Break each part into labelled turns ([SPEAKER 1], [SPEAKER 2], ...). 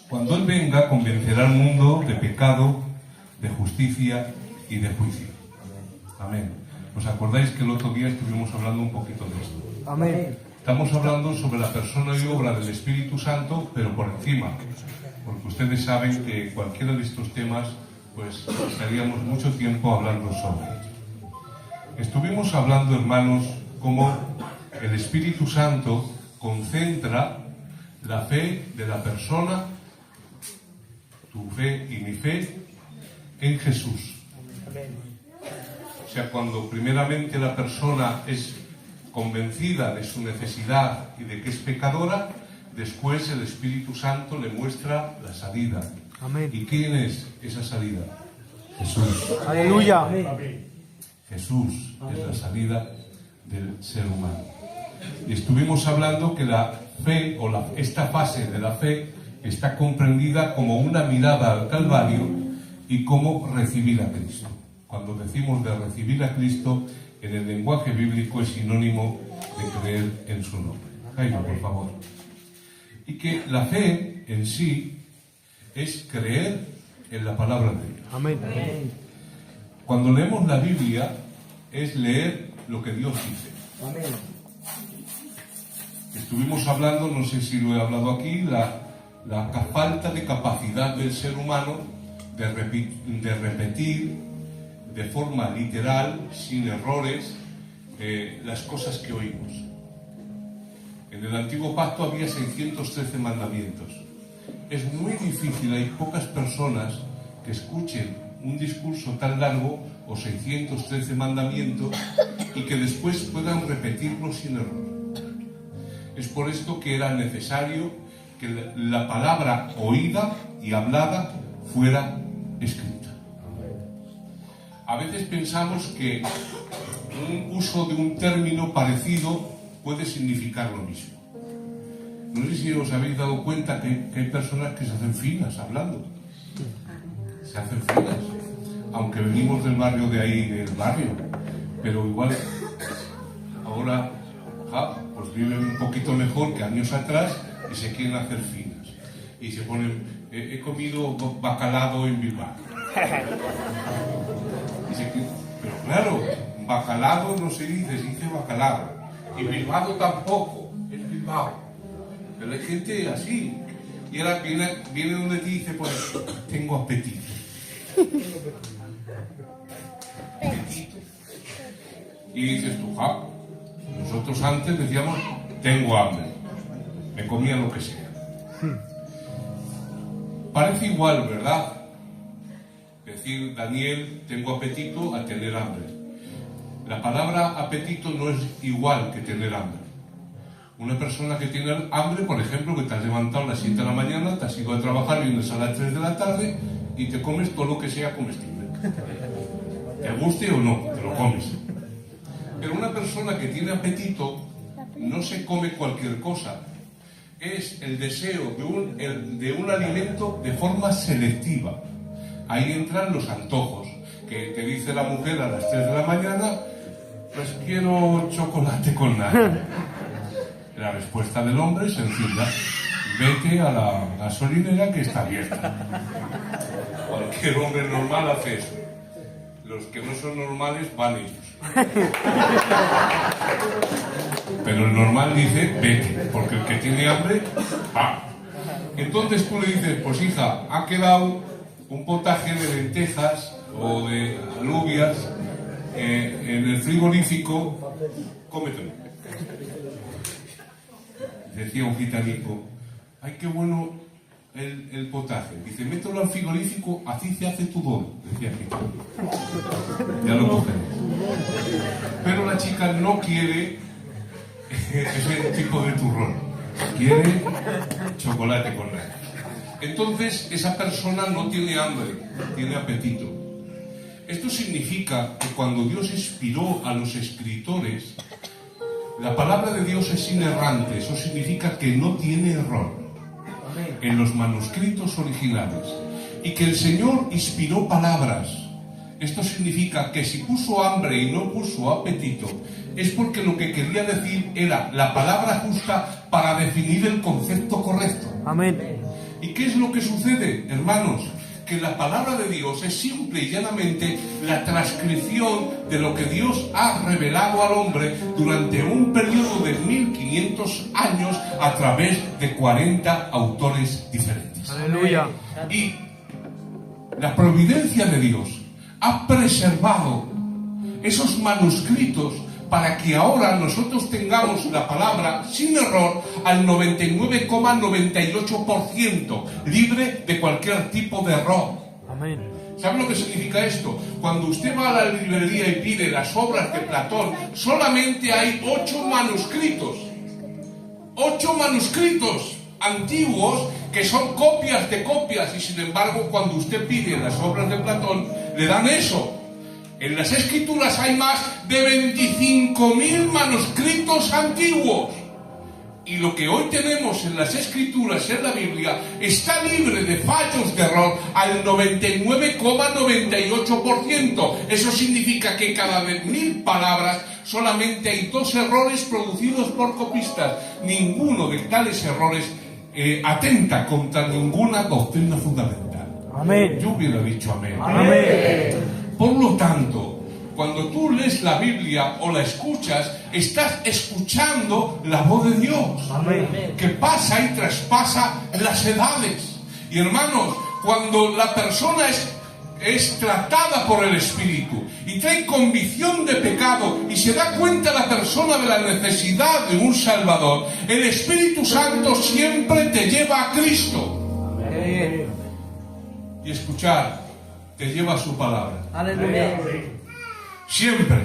[SPEAKER 1] Cuando Él venga, convencerá al mundo de pecado, de justicia y de juicio. Amén. ¿Os acordáis que el otro día estuvimos hablando un poquito de esto?
[SPEAKER 2] Amén.
[SPEAKER 1] Estamos hablando sobre la persona y obra del Espíritu Santo, pero por encima, porque ustedes saben que cualquiera de estos temas, pues estaríamos mucho tiempo hablando sobre ello. Estuvimos hablando, hermanos, cómo el Espíritu Santo concentra la fe de la persona, tu fe y mi fe, en Jesús. O sea, cuando primeramente la persona es convencida de su necesidad y de que es pecadora, después el Espíritu Santo le muestra la salida.
[SPEAKER 2] Amén.
[SPEAKER 1] ¿Y quién es esa salida? Jesús.
[SPEAKER 2] Aleluya.
[SPEAKER 1] Jesús es la salida del ser humano. Y estuvimos hablando que la fe, o esta fase de la fe, está comprendida como una mirada al Calvario y como recibir a Cristo. Cuando decimos de recibir a Cristo, en el lenguaje bíblico es sinónimo de creer en su nombre. Jairo, por favor. Y que la fe en sí es creer en la palabra de Dios.
[SPEAKER 2] Amén.
[SPEAKER 1] Cuando leemos la Biblia, es leer lo que Dios dice.
[SPEAKER 2] Amén.
[SPEAKER 1] Estuvimos hablando, no sé si lo he hablado aquí, la falta de capacidad del ser humano de repetir de forma literal, sin errores, las cosas que oímos. En el Antiguo Pacto había 613 mandamientos. Es muy difícil, hay pocas personas que escuchen un discurso tan largo o 613 mandamientos y que después puedan repetirlo sin error. Es por esto que era necesario que la palabra oída y hablada fuera escrita. A veces pensamos que un uso de un término parecido puede significar lo mismo. No sé si os habéis dado cuenta que hay personas que se hacen finas hablando. Se hacen finas. Aunque venimos del barrio de ahí, del barrio. Pero igual, ahora, pues viven un poquito mejor que años atrás y se quieren hacer finas. Y se ponen, he comido bacalao en Bilbao. Pero claro, bacalao no se dice bacalao. Y Bilbao tampoco, es Bilbao. Pero hay gente así. Y ahora viene donde te dice, pues, tengo apetito. Y dices tú, nosotros antes decíamos, tengo hambre. Me comía lo que sea. Parece igual, ¿verdad? Decir, Daniel, tengo apetito, a tener hambre. La palabra apetito no es igual que tener hambre. Una persona que tiene hambre, por ejemplo, que te has levantado a las 7 de la mañana, te has ido a trabajar, vienes a las 3 de la tarde y te comes todo lo que sea comestible. Te guste o no, te lo comes. Pero una persona que tiene apetito no se come cualquier cosa. Es el deseo de un alimento de forma selectiva. Ahí entran los antojos, que te dice la mujer a las 3 de la mañana, pues quiero chocolate con nata. La respuesta del hombre es sencilla, vete a la gasolinera que está abierta. Cualquier hombre normal hace eso. Los que no son normales van ellos. Pero el normal dice, vete, porque el que tiene hambre, va. Entonces tú le dices, pues hija, ha quedado un potaje de lentejas o de alubias en el frigorífico, cómetelo. Decía un gitanico, ay, qué bueno el potaje. Dice, mételo al frigorífico, así se hace tu don, decía el gitano. Ya lo cogeré. Pero la chica no quiere ese tipo de turrón. Quiere chocolate con nata. Entonces, esa persona no tiene hambre, tiene apetito. Esto significa que cuando Dios inspiró a los escritores, la palabra de Dios es inerrante. Eso significa que no tiene error en los manuscritos originales. Y que el Señor inspiró palabras. Esto significa que si puso hambre y no puso apetito, es porque lo que quería decir era la palabra justa para definir el concepto correcto.
[SPEAKER 2] Amén.
[SPEAKER 1] ¿Y qué es lo que sucede, hermanos? Que la palabra de Dios es simple y llanamente la transcripción de lo que Dios ha revelado al hombre durante un periodo de 1500 años a través de 40 autores diferentes.
[SPEAKER 2] Aleluya.
[SPEAKER 1] Y la providencia de Dios ha preservado esos manuscritos para que ahora nosotros tengamos la palabra sin error al 99,98% libre de cualquier tipo de error.
[SPEAKER 2] Amén.
[SPEAKER 1] ¿Sabe lo que significa esto? Cuando usted va a la librería y pide las obras de Platón, solamente hay 8 manuscritos. 8 manuscritos antiguos que son copias de copias, y sin embargo cuando usted pide las obras de Platón le dan eso. En las escrituras hay más de 25.000 manuscritos antiguos, y lo que hoy tenemos en las escrituras, en la Biblia, está libre de fallos de error al 99,98%. Eso significa que cada 1000 palabras solamente hay 2 errores producidos por copistas. Ninguno de tales errores atenta contra ninguna doctrina fundamental.
[SPEAKER 2] Amén.
[SPEAKER 1] Yo hubiera dicho amén.
[SPEAKER 2] Amén.
[SPEAKER 1] Por lo tanto, cuando tú lees la Biblia o la escuchas, estás escuchando la voz de Dios,
[SPEAKER 2] Amén.
[SPEAKER 1] que pasa y traspasa las edades. Y hermanos, cuando la persona es tratada por el Espíritu y trae convicción de pecado y se da cuenta la persona de la necesidad de un Salvador, el Espíritu Santo siempre te lleva a Cristo.
[SPEAKER 2] Amén.
[SPEAKER 1] Y escuchar te lleva a su palabra.
[SPEAKER 2] Aleluya.
[SPEAKER 1] Siempre.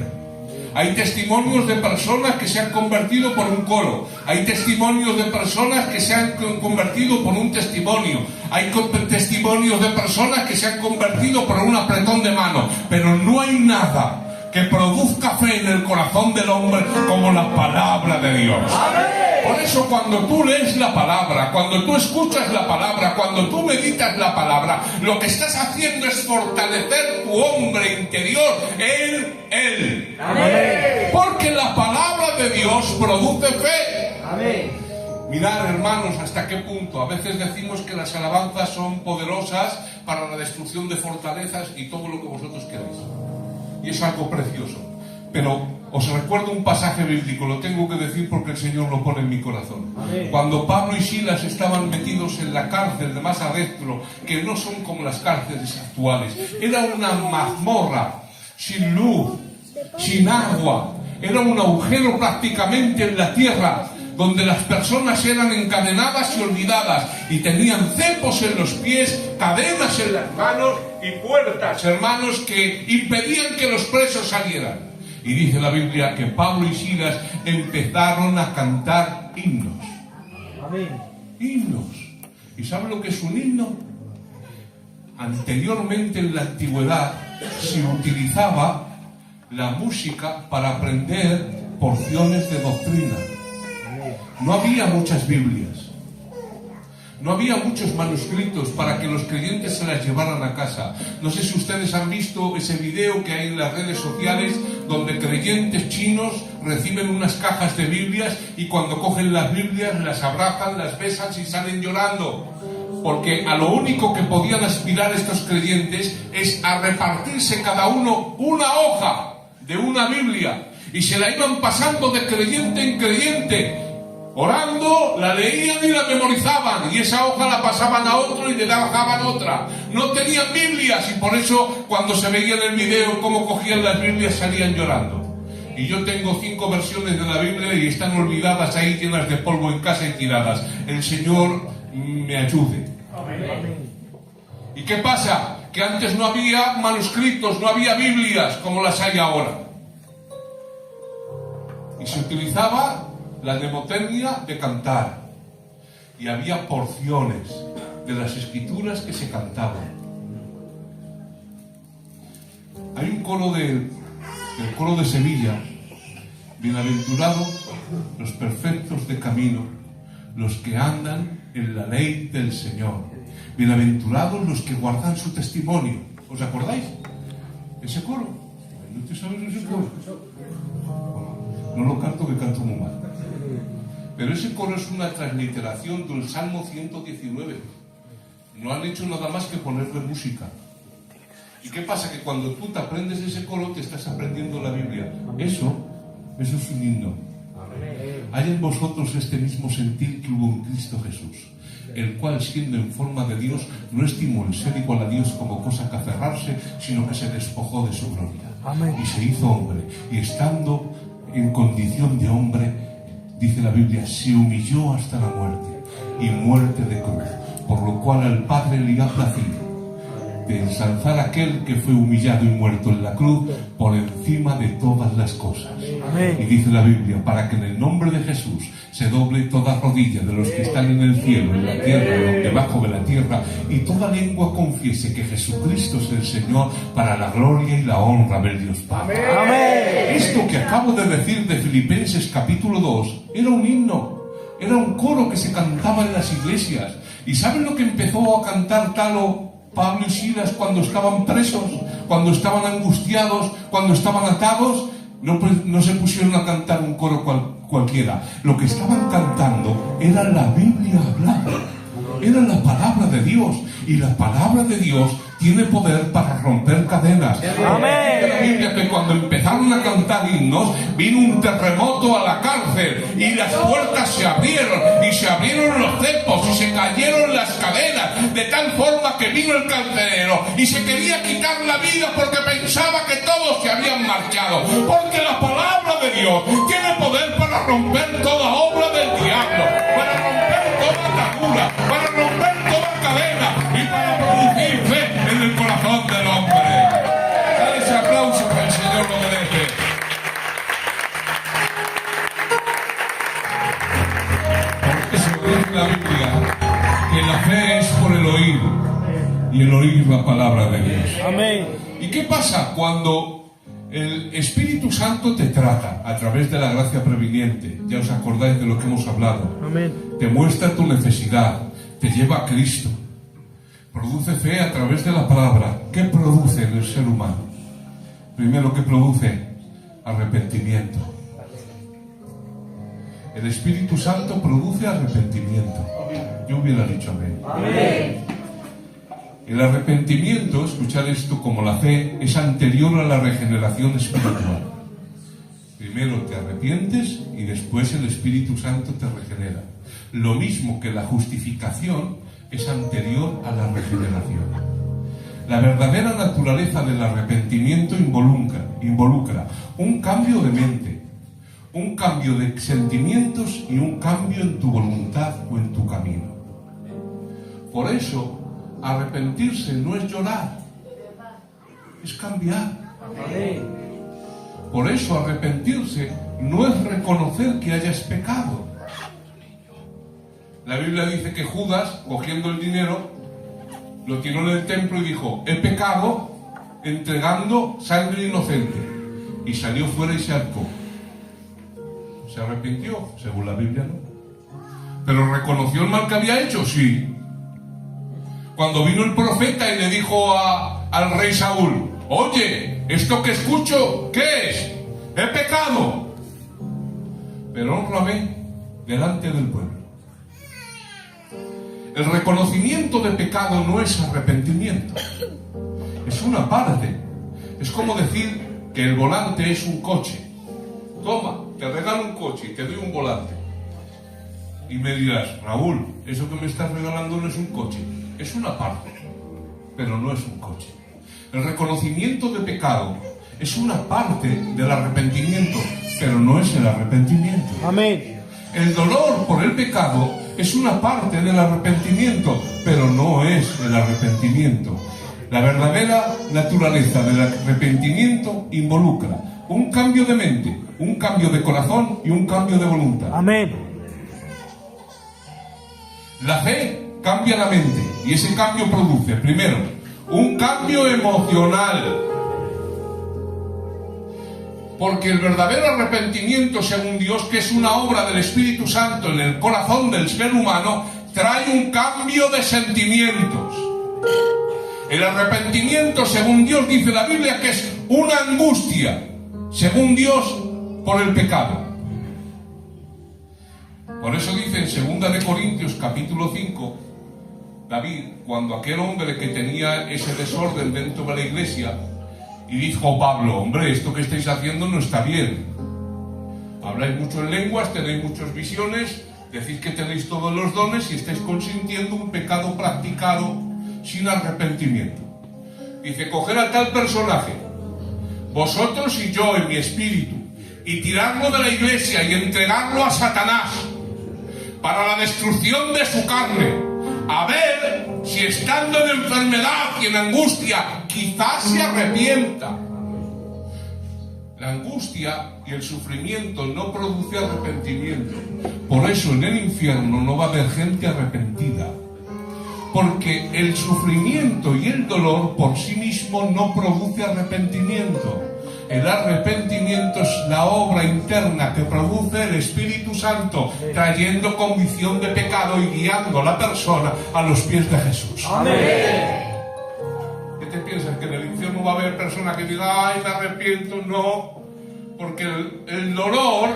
[SPEAKER 1] Hay testimonios de personas que se han convertido por un coro. Hay testimonios de personas que se han convertido por un testimonio. Hay testimonios de personas que se han convertido por un apretón de mano. Pero no hay nada que produzca fe en el corazón del hombre como la palabra de Dios. Por eso cuando tú lees la palabra, cuando tú escuchas la palabra, cuando tú meditas la palabra, lo que estás haciendo es fortalecer tu hombre interior en Él.
[SPEAKER 2] Amén.
[SPEAKER 1] Porque la palabra de Dios produce fe.
[SPEAKER 2] Amén.
[SPEAKER 1] Mirad, hermanos, hasta qué punto. A veces decimos que las alabanzas son poderosas para la destrucción de fortalezas y todo lo que vosotros queráis. Y es algo precioso. Pero os recuerdo un pasaje bíblico, lo tengo que decir porque el Señor lo pone en mi corazón.
[SPEAKER 2] Amén.
[SPEAKER 1] Cuando Pablo y Silas estaban metidos en la cárcel de más adentro, que no son como las cárceles actuales, era una mazmorra, sin luz, sin agua, era un agujero prácticamente en la tierra, donde las personas eran encadenadas y olvidadas, y tenían cepos en los pies, cadenas en las manos y puertas, hermanos, que impedían que los presos salieran. Y dice la Biblia que Pablo y Silas empezaron a cantar himnos.
[SPEAKER 2] Amén.
[SPEAKER 1] Himnos. ¿Y sabe lo que es un himno? Anteriormente, en la antigüedad, se utilizaba la música para aprender porciones de doctrina. No había muchas Biblias. No había muchos manuscritos para que los creyentes se las llevaran a casa. No sé si ustedes han visto ese video que hay en las redes sociales donde creyentes chinos reciben unas cajas de Biblias y cuando cogen las Biblias las abrazan, las besan y salen llorando. Porque a lo único que podían aspirar estos creyentes es a repartirse cada uno una hoja de una Biblia y se la iban pasando de creyente en creyente. Orando, la leían y la memorizaban, y esa hoja la pasaban a otro y le dejaban otra. No tenían Biblias, y por eso cuando se veía en el video cómo cogían las Biblias salían llorando. Y yo tengo 5 versiones de la Biblia y están olvidadas ahí, llenas de polvo en casa y tiradas. El Señor me ayude.
[SPEAKER 2] Amén.
[SPEAKER 1] ¿Y qué pasa? Que antes no había manuscritos, no había Biblias como las hay ahora. Y se utilizaba la mnemotecnia de cantar, y había porciones de las escrituras que se cantaban. Hay un coro del coro de Sevilla: bienaventurados los perfectos de camino, los que andan en la ley del Señor. Bienaventurados los que guardan su testimonio. ¿Os acordáis? Ese coro. ¿No te sabes ese coro? No lo canto, que canto muy mal. Pero ese coro es una transliteración del Salmo 119. No han hecho nada más que ponerle música. ¿Y qué pasa? Que cuando tú te aprendes ese coro, te estás aprendiendo la Biblia. Eso es un himno. Hay en vosotros este mismo sentir que hubo en Cristo Jesús, el cual, siendo en forma de Dios, no estimó el ser igual a Dios como cosa que aferrarse, sino que se despojó de su gloria.
[SPEAKER 2] Amén.
[SPEAKER 1] Y se hizo hombre, y estando en condición de hombre, dice la Biblia, se humilló hasta la muerte, y muerte de cruz, por lo cual al Padre le ha placido de ensalzar a aquel que fue humillado y muerto en la cruz por encima de todas las cosas.
[SPEAKER 2] Amén.
[SPEAKER 1] Y dice la Biblia, para que en el nombre de Jesús se doble toda rodilla de los que están en el cielo, en la tierra, debajo de la tierra, y toda lengua confiese que Jesucristo es el Señor, para la gloria y la honra del Dios Padre.
[SPEAKER 2] Amén.
[SPEAKER 1] Esto que acabo de decir de Filipenses capítulo 2 era un himno, era un coro que se cantaba en las iglesias. ¿Y saben lo que empezó a cantar Pablo y Silas cuando estaban presos, cuando estaban angustiados, cuando estaban atados? No se pusieron a cantar un coro cualquiera. Lo que estaban cantando era la Biblia hablada, era la palabra de Dios, y la palabra de Dios tiene poder para romper cadenas.
[SPEAKER 2] Amén.
[SPEAKER 1] Dice la Biblia que cuando empezaron a cantar himnos, vino un terremoto a la cárcel y las puertas se abrieron, y se abrieron los cepos y se cayeron las cadenas, de tal forma que vino el carcelero y se quería quitar la vida porque pensaba que todos se habían marchado. Porque la palabra de Dios tiene poder para romper toda obra del diablo, para romper toda atadura, para romper toda cadena y para producir fe en el corazón del hombre. Dale ese aplauso que el Señor lo merece. Por eso dice la Biblia que la fe es por el oír, y el oír la palabra de Dios.
[SPEAKER 2] Amén.
[SPEAKER 1] ¿Y qué pasa cuando el Espíritu Santo te trata a través de la gracia previniente? Ya os acordáis de lo que hemos hablado.
[SPEAKER 2] Amén.
[SPEAKER 1] Te muestra tu necesidad, te lleva a Cristo, produce fe a través de la palabra. ¿Qué produce en el ser humano? Primero, ¿qué produce? Arrepentimiento. El Espíritu Santo produce arrepentimiento. Yo hubiera dicho amén.
[SPEAKER 2] Amén.
[SPEAKER 1] El arrepentimiento, escuchad esto, como la fe, es anterior a la regeneración espiritual. Primero te arrepientes y después el Espíritu Santo te regenera. Lo mismo que la justificación es anterior a la regeneración. La verdadera naturaleza del arrepentimiento involucra un cambio de mente, un cambio de sentimientos y un cambio en tu voluntad o en tu camino. Por eso, arrepentirse no es llorar, es cambiar.
[SPEAKER 2] Amén.
[SPEAKER 1] Por eso arrepentirse no es reconocer que hayas pecado. La Biblia dice que Judas, cogiendo el dinero, lo tiró en el templo y dijo: he pecado entregando sangre inocente. Y salió fuera y se ahorcó. ¿Se arrepintió? Según la Biblia no. ¿Pero reconoció el mal que había hecho? Sí. Cuando vino el profeta y le dijo al rey Saúl: oye, esto que escucho, ¿qué es? He pecado, pero honrame delante del pueblo. El reconocimiento de pecado no es arrepentimiento, es una parte. Es como decir que el volante es un coche. Toma, te regalo un coche y te doy un volante. Y me dirás: Raúl, eso que me estás regalando no es un coche, es una parte, pero no es un coche. El reconocimiento de pecado es una parte del arrepentimiento, pero no es el arrepentimiento.
[SPEAKER 2] Amén.
[SPEAKER 1] El dolor por el pecado es una parte del arrepentimiento, pero no es el arrepentimiento. La verdadera naturaleza del arrepentimiento involucra un cambio de mente, un cambio de corazón y un cambio de voluntad.
[SPEAKER 2] Amén.
[SPEAKER 1] La fe cambia la mente, y ese cambio produce, primero, un cambio emocional. Porque el verdadero arrepentimiento, según Dios, que es una obra del Espíritu Santo en el corazón del ser humano, trae un cambio de sentimientos. El arrepentimiento, según Dios, dice la Biblia, que es una angustia, según Dios, por el pecado. Por eso dice en 2 de Corintios capítulo 5, David, cuando aquel hombre que tenía ese desorden dentro de la iglesia, y dijo Pablo, hombre, esto que estáis haciendo no está bien. Habláis mucho en lenguas, tenéis muchas visiones, decís que tenéis todos los dones y estáis consintiendo un pecado practicado sin arrepentimiento. Dice, coger a tal personaje, vosotros y yo en mi espíritu, y tirarlo de la iglesia y entregarlo a Satanás para la destrucción de su carne, a ver si estando en enfermedad y en angustia quizás se arrepienta. La angustia y el sufrimiento no produce arrepentimiento. Por eso en el infierno no va a haber gente arrepentida, porque el sufrimiento y el dolor por sí mismo no produce arrepentimiento. El arrepentimiento es la obra interna que produce el Espíritu Santo, trayendo convicción de pecado y guiando a la persona a los pies de Jesús.
[SPEAKER 2] Amén.
[SPEAKER 1] ¿Qué te piensas? ¿Que en el infierno va a haber personas que digan, ay, me arrepiento? No, porque el dolor,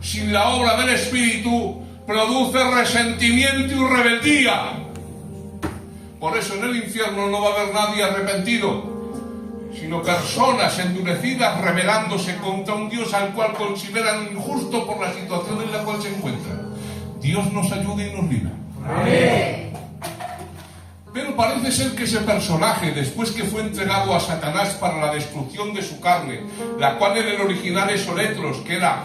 [SPEAKER 1] sin la obra del Espíritu, produce resentimiento y rebeldía. Por eso en el infierno no va a haber nadie arrepentido, sino personas endurecidas rebelándose contra un Dios al cual consideran injusto por la situación en la cual se encuentran. Dios nos ayude y nos libre.
[SPEAKER 2] Amén.
[SPEAKER 1] Pero parece ser que ese personaje, después que fue entregado a Satanás para la destrucción de su carne, la cual en el original es oletros, que era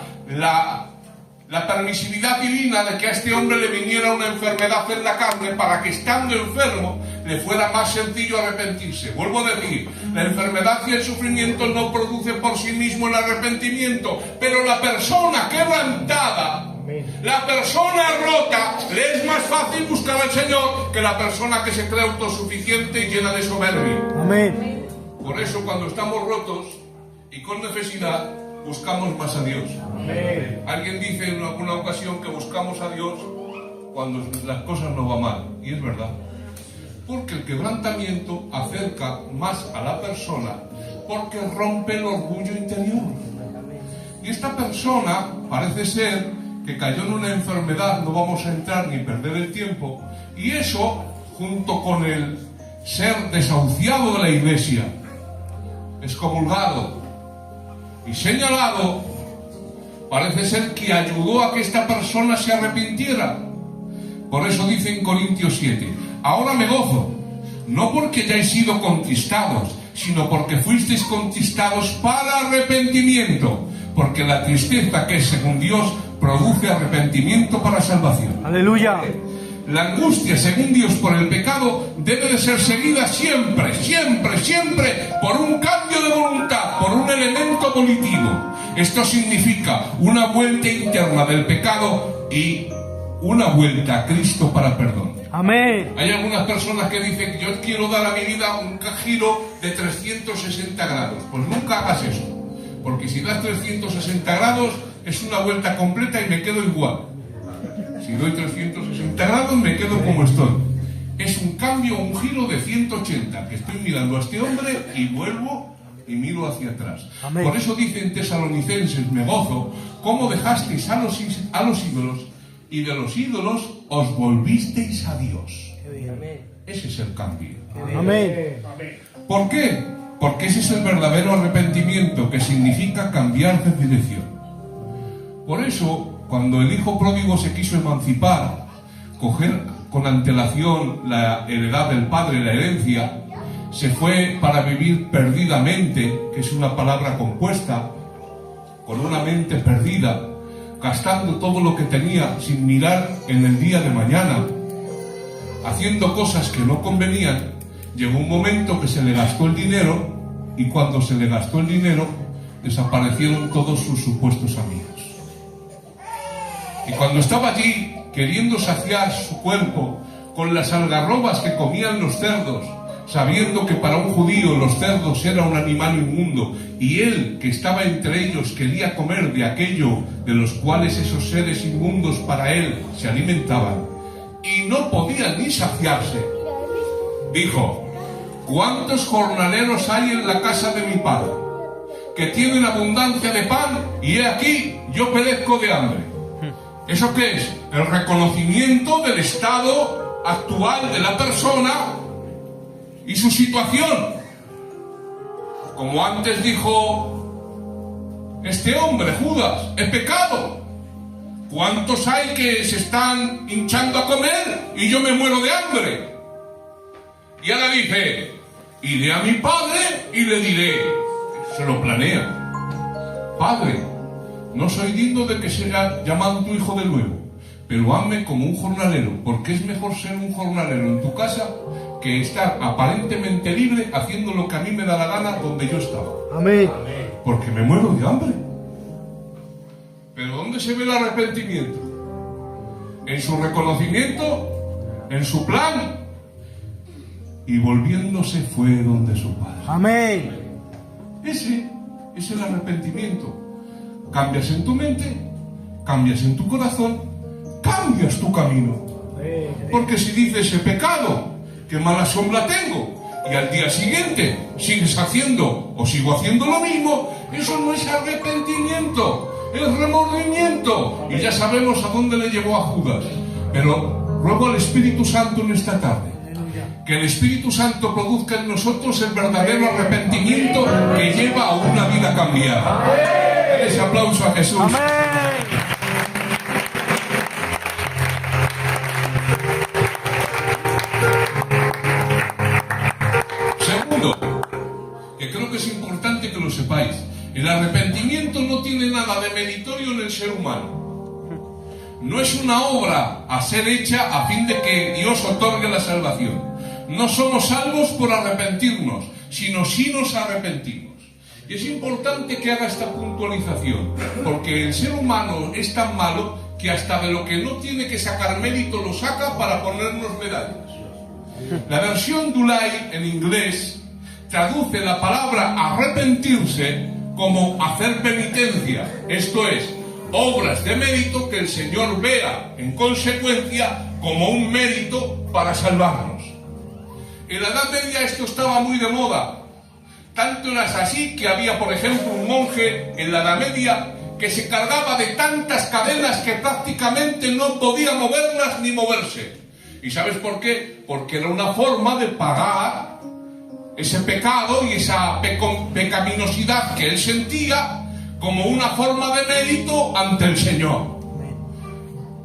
[SPEAKER 1] la permisividad divina de que a este hombre le viniera una enfermedad en la carne para que estando enfermo le fuera más sencillo arrepentirse. Vuelvo a decir, la enfermedad y el sufrimiento no produce por sí mismo el arrepentimiento, pero la persona quebrantada, la persona rota, le es más fácil buscar al Señor que la persona que se cree autosuficiente y llena de soberbia.
[SPEAKER 2] Amén.
[SPEAKER 1] Por eso cuando estamos rotos y con necesidad, buscamos más a Dios.
[SPEAKER 2] Amén.
[SPEAKER 1] Alguien dice en alguna ocasión que buscamos a Dios cuando las cosas no van mal, y es verdad. Porque el quebrantamiento acerca más a la persona, porque rompe el orgullo interior. Y esta persona parece ser que cayó en una enfermedad, no vamos a entrar ni perder el tiempo, y eso, junto con el ser desahuciado de la iglesia, excomulgado y señalado, parece ser que ayudó a que esta persona se arrepintiera. Por eso dice en Corintios 7, ahora me gozo, no porque hayáis sido conquistados, sino porque fuisteis conquistados para arrepentimiento, porque la tristeza que es según Dios produce arrepentimiento para salvación.
[SPEAKER 2] Aleluya.
[SPEAKER 1] La angustia, según Dios, por el pecado debe de ser seguida siempre, siempre, siempre por un cambio de voluntad, por un elemento volitivo. Esto significa una vuelta interna del pecado y una vuelta a Cristo para perdón.
[SPEAKER 2] Amén.
[SPEAKER 1] Hay algunas personas que dicen, yo quiero dar a mi vida un giro de 360 grados. Pues nunca hagas eso, porque si das 360 grados es una vuelta completa y me quedo igual. Si doy 360 grados me quedo como estoy. Es un cambio, un giro de 180, que estoy mirando a este hombre y vuelvo y miro hacia atrás.
[SPEAKER 2] Amén.
[SPEAKER 1] Por eso dicen Tesalonicenses, me gozo, cómo dejasteis a los ídolos y de los ídolos os volvisteis a Dios. Ese es el cambio.
[SPEAKER 2] Amén.
[SPEAKER 1] ¿Por qué? Porque ese es el verdadero arrepentimiento, que significa cambiar de dirección. Por eso, cuando el hijo pródigo se quiso emancipar, coger con antelación la heredad del padre, la herencia, se fue para vivir perdidamente, que es una palabra compuesta, con una mente perdida, gastando todo lo que tenía sin mirar en el día de mañana, haciendo cosas que no convenían. Llegó un momento que se le gastó el dinero, y cuando se le gastó el dinero, desaparecieron todos sus supuestos amigos. Y cuando estaba allí, queriendo saciar su cuerpo con las algarrobas que comían los cerdos, sabiendo que para un judío los cerdos era un animal inmundo, y él, que estaba entre ellos, quería comer de aquello de los cuales esos seres inmundos para él se alimentaban, y no podía ni saciarse, dijo, ¿cuántos jornaleros hay en la casa de mi padre, que tienen abundancia de pan, y he aquí, yo perezco de hambre? ¿Eso qué es? El reconocimiento del estado actual de la persona y su situación. Como antes dijo este hombre, Judas, he pecado. ¿Cuántos hay que se están hinchando a comer y yo me muero de hambre? Y ahora dice, iré a mi padre y le diré, se lo planea, Padre, no soy digno de que sea llamado tu hijo de nuevo, pero hazme como un jornalero, porque es mejor ser un jornalero en tu casa que estar aparentemente libre haciendo lo que a mí me da la gana donde yo estaba.
[SPEAKER 2] Amén.
[SPEAKER 1] Porque me muero de hambre. Pero ¿dónde se ve el arrepentimiento? En su reconocimiento, en su plan, y volviéndose fue donde su padre.
[SPEAKER 2] Amén.
[SPEAKER 1] Ese es el arrepentimiento. Cambias en tu mente, cambias en tu corazón, cambias tu camino. Porque si dices he pecado, qué mala sombra tengo, y al día siguiente sigues haciendo o sigo haciendo lo mismo, eso no es arrepentimiento, es remordimiento. Y ya sabemos a dónde le llevó a Judas. Pero ruego al Espíritu Santo en esta tarde que el Espíritu Santo produzca en nosotros el verdadero arrepentimiento que lleva a una vida cambiada. Den ese aplauso a Jesús.
[SPEAKER 2] Amén.
[SPEAKER 1] Segundo, que creo que es importante que lo sepáis, el arrepentimiento no tiene nada de meritorio en el ser humano. No es una obra a ser hecha a fin de que Dios otorgue la salvación. No somos salvos por arrepentirnos, sino si nos arrepentimos. Y es importante que haga esta puntualización, porque el ser humano es tan malo que hasta de lo que no tiene que sacar mérito lo saca para ponernos medallas. La versión Dulay en inglés traduce la palabra arrepentirse como hacer penitencia, esto es, obras de mérito que el Señor vea en consecuencia como un mérito para salvarnos. En la Edad Media esto estaba muy de moda. Tanto era así que había, por ejemplo, un monje en la Edad Media que se cargaba de tantas cadenas que prácticamente no podía moverlas ni moverse. ¿Y sabes por qué? Porque era una forma de pagar ese pecado y esa pecaminosidad que él sentía como una forma de mérito ante el Señor.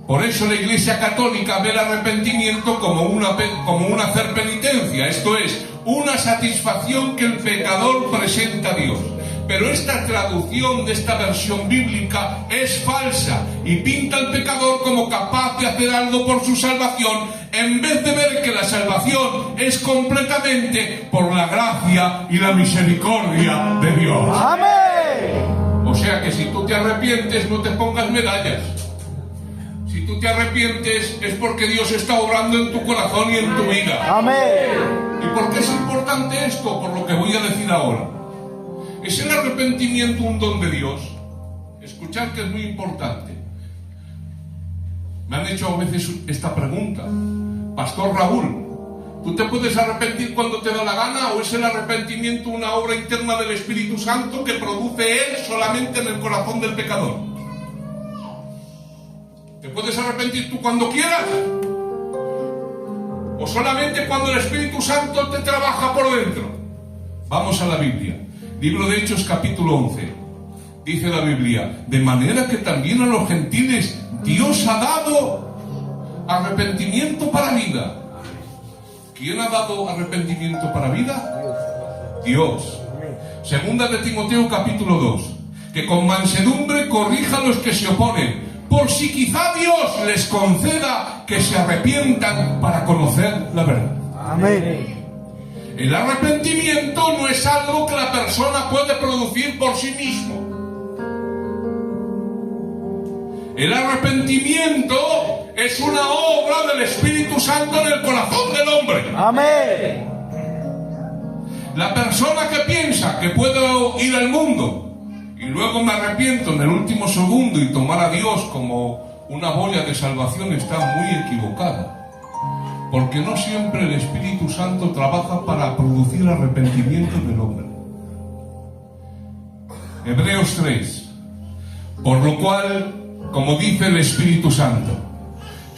[SPEAKER 1] Por eso la Iglesia Católica ve el arrepentimiento como un hacer penitencia, esto es, una satisfacción que el pecador presenta a Dios. Pero esta traducción de esta versión bíblica es falsa y pinta al pecador como capaz de hacer algo por su salvación, en vez de ver que la salvación es completamente por la gracia y la misericordia de Dios.
[SPEAKER 2] Amén.
[SPEAKER 1] O sea que si tú te arrepientes, no te pongas medallas. Si tú te arrepientes es porque Dios está obrando en tu corazón y en tu vida.
[SPEAKER 2] Amén.
[SPEAKER 1] ¿Y por qué es importante esto? Por lo que voy a decir ahora. ¿Es el arrepentimiento un don de Dios? Escuchad que es muy importante. Me han hecho a veces esta pregunta. Pastor Raúl, ¿tú te puedes arrepentir cuando te da la gana o es el arrepentimiento una obra interna del Espíritu Santo que produce Él solamente en el corazón del pecador? ¿Te puedes arrepentir tú cuando quieras? ¿O solamente cuando el Espíritu Santo te trabaja por dentro? Vamos a la Biblia. Libro de Hechos, capítulo 11. Dice la Biblia, de manera que también a los gentiles Dios ha dado arrepentimiento para vida. ¿Quién ha dado arrepentimiento para vida? Dios. Segunda de Timoteo, capítulo 2. Que con mansedumbre corrija a los que se oponen, por si quizá Dios les conceda que se arrepientan para conocer la verdad.
[SPEAKER 2] Amén.
[SPEAKER 1] El arrepentimiento no es algo que la persona puede producir por sí mismo. El arrepentimiento es una obra del Espíritu Santo en el corazón del hombre.
[SPEAKER 2] Amén.
[SPEAKER 1] La persona que piensa que puedo ir al mundo y luego me arrepiento en el último segundo y tomar a Dios como una boya de salvación está muy equivocada. Porque no siempre el Espíritu Santo trabaja para producir arrepentimiento en el hombre. Hebreos 3. Por lo cual, como dice el Espíritu Santo,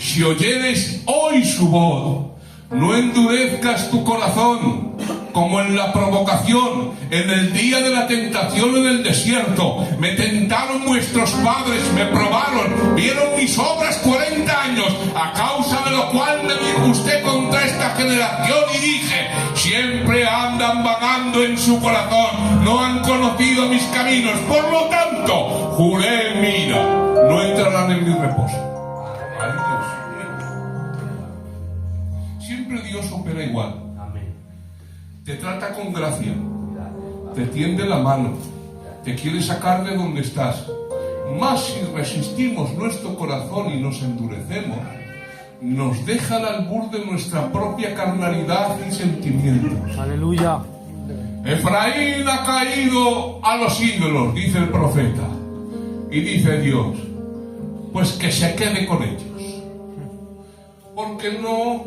[SPEAKER 1] si oyeres hoy su voz, no endurezcas tu corazón, como en la provocación, en el día de la tentación en el desierto. Me tentaron vuestros padres, me probaron, vieron mis obras 40 años, a causa de lo cual me disgusté contra esta generación y dije, siempre andan vagando en su corazón, no han conocido mis caminos, por lo tanto, juré en mi ira, no entrarán en mi reposo. Ay, Dios. Siempre Dios opera igual. Te trata con gracia, te tiende la mano, te quiere sacar de donde estás. Mas si resistimos nuestro corazón y nos endurecemos, nos deja al albur de nuestra propia carnalidad y sentimientos.
[SPEAKER 2] Aleluya.
[SPEAKER 1] Efraín ha caído a los ídolos, dice el profeta. Y dice Dios, pues que se quede con ellos, porque no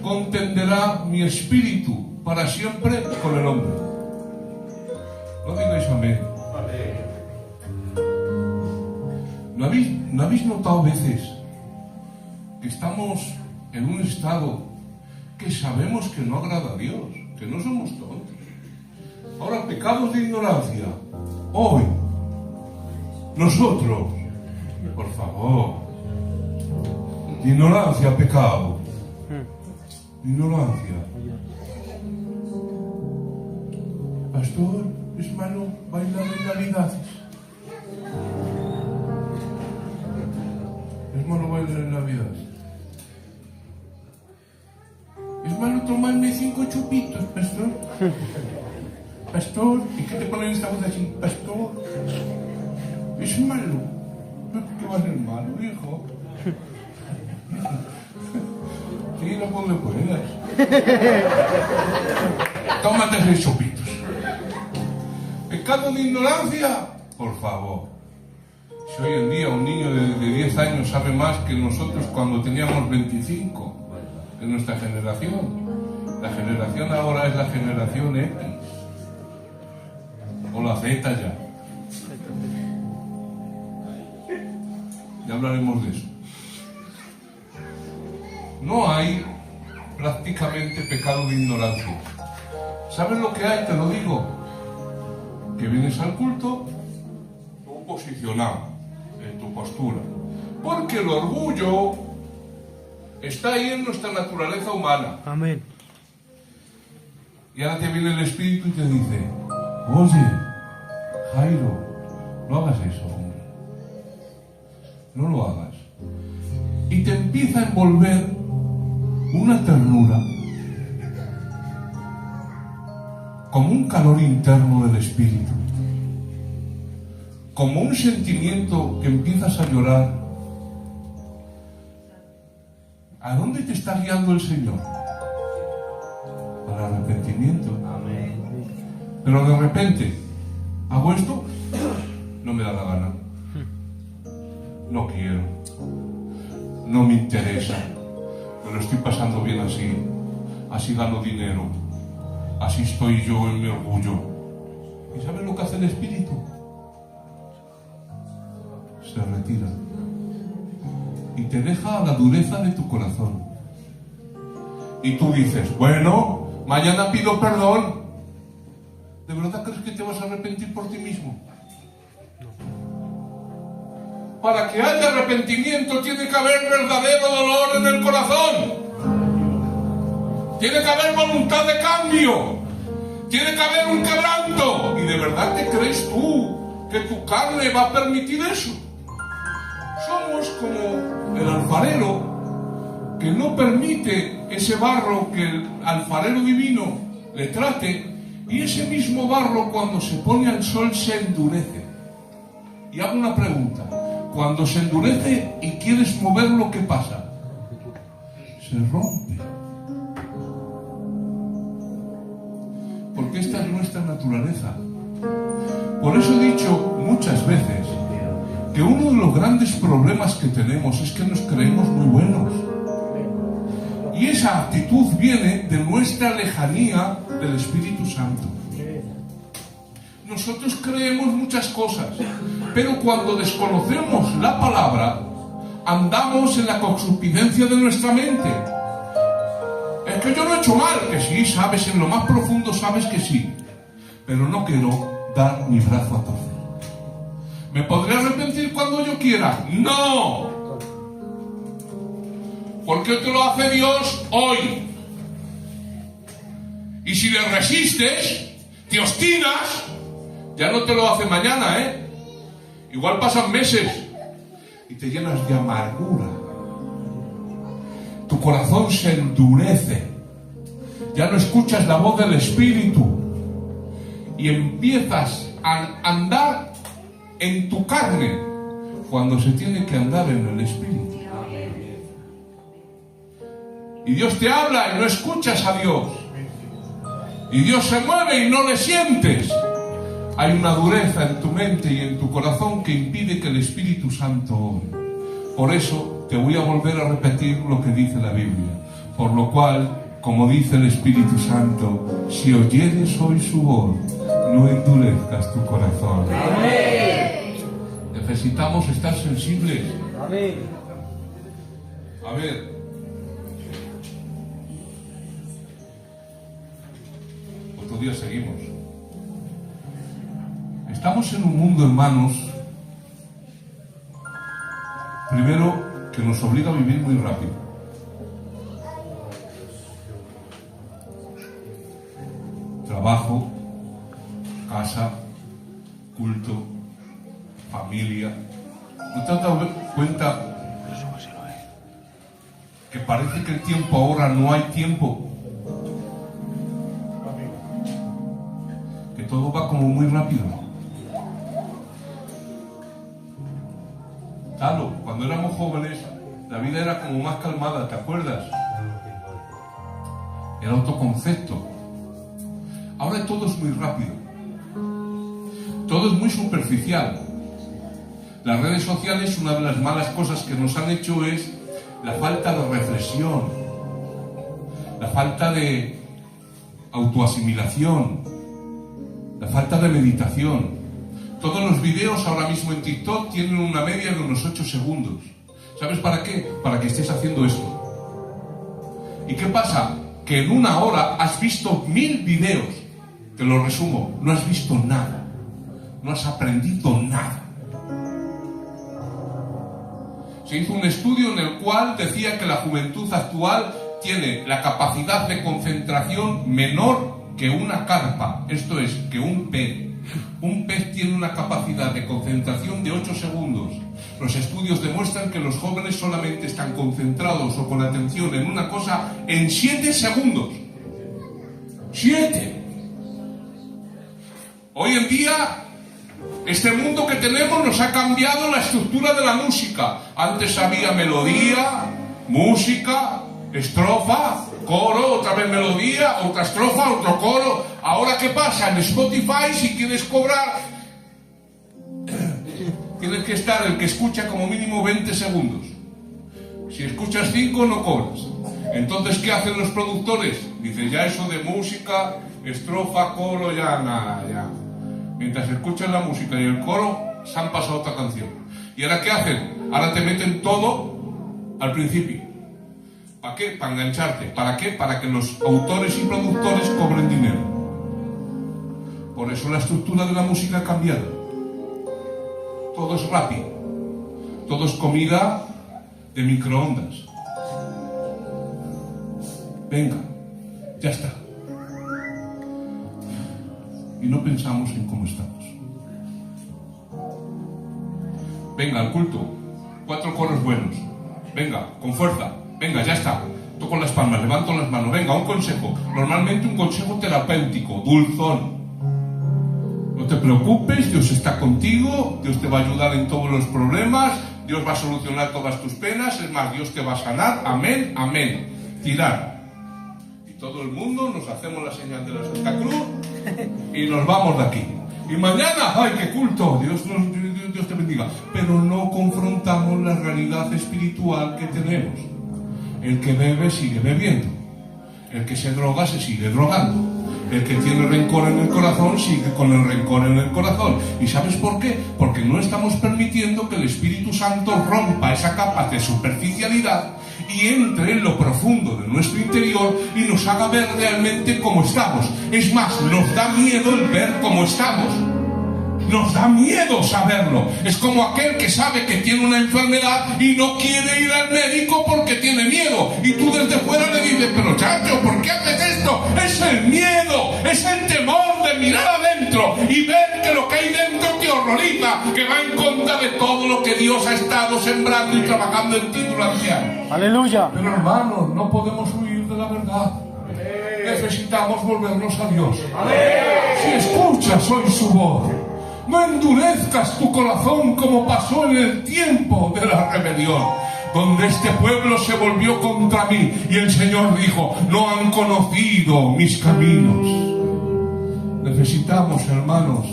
[SPEAKER 1] contenderá mi espíritu para siempre con el hombre. No digáis amén. ¿No habéis notado a veces que estamos en un estado que sabemos que no agrada a Dios, que no somos tontos? Ahora, pecados de ignorancia. Hoy, nosotros, por favor, de ignorancia, pecado. Ignorancia. Pastor, es malo bailar en Navidad. Es malo bailar en Navidad. Es malo tomarme 5 chupitos, pastor. Pastor, ¿y qué te ponen esta voz así? Pastor, es malo. ¿Qué va a ser malo, hijo? Sí, no cuando puedas. Tómate 6 chupitos. Pecado de ignorancia, por favor. Si hoy en día un niño de 10 años sabe más que nosotros cuando teníamos 25 en nuestra generación. La generación ahora es la generación X. O la Z ya. Ya hablaremos de eso. No hay prácticamente pecado de ignorancia. ¿Sabes lo que hay? Te lo digo. Que vienes al culto, tú posicionado en tu postura. Porque el orgullo está ahí en nuestra naturaleza humana.
[SPEAKER 2] Amén.
[SPEAKER 1] Y ahora te viene el Espíritu y te dice, oye, Jairo, no hagas eso, hombre. No lo hagas. Y te empieza a envolver una ternura, como un calor interno del espíritu, como un sentimiento que empiezas a llorar. ¿A dónde te está guiando el Señor? Para arrepentimiento. Pero de repente, ¿hago esto? No me da la gana. No quiero. No me interesa. Me lo estoy pasando bien así. Así gano dinero. Así estoy yo en mi orgullo. ¿Y sabes lo que hace el Espíritu? Se retira. Y te deja a la dureza de tu corazón. Y tú dices, bueno, mañana pido perdón. ¿De verdad crees que te vas a arrepentir por ti mismo? Para que haya arrepentimiento tiene que haber verdadero dolor en el corazón. Tiene que haber voluntad de cambio. Tiene que haber un quebranto. ¿Y de verdad te crees tú que tu carne va a permitir eso? Somos como el alfarero que no permite ese barro que el alfarero divino le trate, y ese mismo barro cuando se pone al sol se endurece. Y hago una pregunta. Cuando se endurece y quieres moverlo, ¿qué pasa? Se rompe. Porque esta es nuestra naturaleza. Por eso he dicho muchas veces que uno de los grandes problemas que tenemos es que nos creemos muy buenos. Y esa actitud viene de nuestra lejanía del Espíritu Santo. Nosotros creemos muchas cosas, pero cuando desconocemos la palabra, andamos en la concupiscencia de nuestra mente. Es que yo no he hecho mal, que sí, sabes, en lo más profundo sabes que sí, pero no quiero dar mi brazo a torcer. ¿Me podré arrepentir cuando yo quiera? ¡No! Porque te lo hace Dios hoy. Y si le resistes, te obstinas, ya no te lo hace mañana, Igual pasan meses y te llenas de amargura. Tu corazón se endurece. Ya no escuchas la voz del Espíritu. Y empiezas a andar en tu carne cuando se tiene que andar en el Espíritu. Y Dios te habla y no escuchas a Dios. Y Dios se mueve y no le sientes. Hay una dureza en tu mente y en tu corazón que impide que el Espíritu Santo obre. Por eso te voy a volver a repetir lo que dice la Biblia. Por lo cual, como dice el Espíritu Santo, si oyeres hoy su voz, no endurezcas tu corazón.
[SPEAKER 2] Amén.
[SPEAKER 1] Necesitamos estar sensibles.
[SPEAKER 2] Amén.
[SPEAKER 1] A ver. Otro día seguimos. Estamos en un mundo, hermanos, primero, que nos obliga a vivir muy rápido. Trabajo, casa, culto, familia. ¿No te has dado cuenta que parece que el tiempo ahora no hay tiempo? Que todo va como muy rápido. Claro, cuando éramos jóvenes, la vida era como más calmada, ¿te acuerdas? Era otro concepto. Ahora todo es muy rápido. Todo es muy superficial. Las redes sociales, una de las malas cosas que nos han hecho es la falta de reflexión, la falta de autoasimilación, la falta de meditación. Todos los videos ahora mismo en TikTok tienen una media de unos 8 segundos. ¿Sabes para qué? Para que estés haciendo esto. ¿Y qué pasa? Que en una hora has visto 1000 videos. Te lo resumo, no has visto nada. No has aprendido nada. Se hizo un estudio en el cual decía que la juventud actual tiene la capacidad de concentración menor que una carpa. Esto es, que un pez. Un pez tiene una capacidad de concentración de 8 segundos. Los estudios demuestran que los jóvenes solamente están concentrados o con atención en una cosa en 7 segundos. 7. Hoy en día, este mundo que tenemos nos ha cambiado la estructura de la música. Antes había melodía, música, estrofa, coro, otra vez melodía, otra estrofa, otro coro. Ahora, ¿qué pasa? En Spotify, si quieres cobrar, tienes que estar el que escucha como mínimo 20 segundos. Si escuchas 5, no cobras. Entonces, ¿qué hacen los productores? Dicen, ya eso de música, estrofa, coro, ya nada, ya. Mientras escuchan la música y el coro, se han pasado otra canción. ¿Y ahora qué hacen? Ahora te meten todo al principio. ¿Para qué? Para engancharte. ¿Para qué? Para que los autores y productores cobren dinero. Por eso la estructura de la música ha cambiado. Todo es rápido. Todo es comida de microondas. Venga, ya está. Y no pensamos en cómo estamos. Venga, al culto. 4 coros buenos. Venga, con fuerza. Venga, ya está. Toco las palmas, levanto las manos. Venga, un consejo. Normalmente un consejo terapéutico, dulzón. No te preocupes, Dios está contigo. Dios te va a ayudar en todos los problemas. Dios va a solucionar todas tus penas. Es más, Dios te va a sanar. Amén, amén. Tirar. Todo el mundo nos hacemos la señal de la Santa Cruz y nos vamos de aquí. Y mañana, ¡ay, qué culto! Dios te bendiga. Pero no confrontamos la realidad espiritual que tenemos. El que bebe sigue bebiendo. El que se droga se sigue drogando. El que tiene rencor en el corazón sigue con el rencor en el corazón. ¿Y sabes por qué? Porque no estamos permitiendo que el Espíritu Santo rompa esa capa de superficialidad y entre en lo profundo de nuestro interior y nos haga ver realmente cómo estamos. Es más, nos da miedo el ver cómo estamos. Nos da miedo saberlo. Es como aquel que sabe que tiene una enfermedad y no quiere ir al médico porque tiene miedo. Y tú desde fuera le dices, pero chacho, ¿por qué haces esto? Es el miedo, es el temor de mirar adentro y ver que lo que hay dentro te horroriza, que va en contra de todo lo que Dios ha estado sembrando y trabajando en ti durante años.
[SPEAKER 2] Aleluya.
[SPEAKER 1] Pero hermanos, no podemos huir de la verdad. Necesitamos volvernos a Dios. Si escuchas hoy su voz, no endurezcas tu corazón como pasó en el tiempo de la rebelión, donde este pueblo se volvió contra mí y el Señor dijo, no han conocido mis caminos. Necesitamos, hermanos,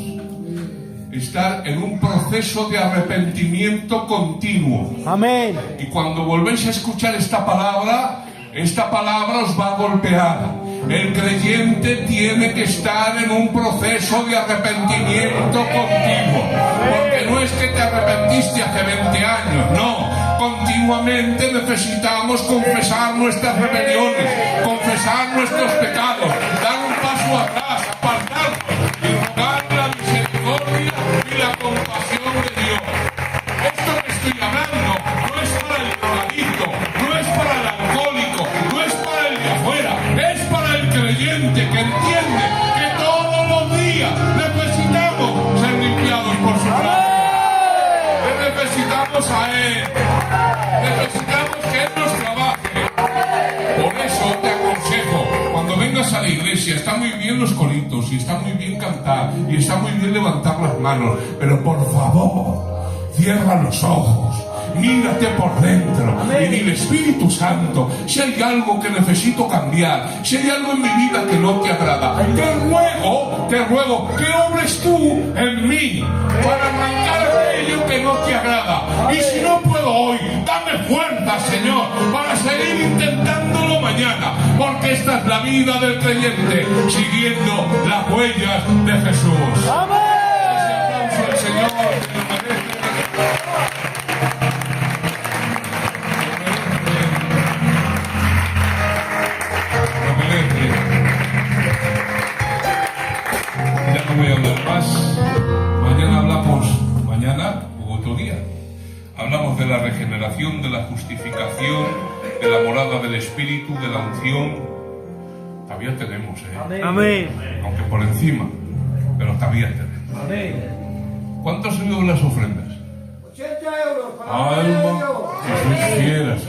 [SPEAKER 1] estar en un proceso de arrepentimiento continuo.
[SPEAKER 2] Amén.
[SPEAKER 1] Y cuando volvéis a escuchar esta palabra os va a golpear. El creyente tiene que estar en un proceso de arrepentimiento continuo. Porque no es que te arrepentiste hace 20 años, no. Continuamente necesitamos confesar nuestras rebeliones, confesar nuestros pecados, dar un paso atrás, apartarnos y rogar la misericordia y la compasión de Dios. Esto que estoy hablando no es para el drogadicto, no es para el alcohólico, no es para el de afuera, es para el creyente que entiende que todos los días necesitamos ser limpiados por su gracia. Necesitamos a Él, necesitamos que Él nos trabaje. Por eso te aconsejo, cuando vengas a la iglesia, está muy bien los coritos y está muy bien cantar y está muy bien levantar las manos, pero por favor, cierra los ojos, mírate por dentro y dile, Espíritu Santo, si hay algo que necesito cambiar, si hay algo en mi vida que no te agrada, te ruego que obres tú en mí para arrancar aquello que no te agrada. Y si no puedo hoy, dame fuerza, Señor, para seguir intentándolo mañana, porque esta es la vida del creyente, siguiendo las huellas de Jesús.
[SPEAKER 2] Amén.
[SPEAKER 1] Ese aplauso al Señor que lo merece. Ya no voy a hablar más. Mañana u otro día hablamos de la regeneración, de la justificación, de la morada del Espíritu, de la unción. Todavía tenemos,
[SPEAKER 2] Amén.
[SPEAKER 1] aunque por encima, pero todavía tenemos.
[SPEAKER 2] Amén.
[SPEAKER 1] ¿Cuánto han subido las ofrendas?
[SPEAKER 3] 80 euros para
[SPEAKER 1] Alma, si sois fieras.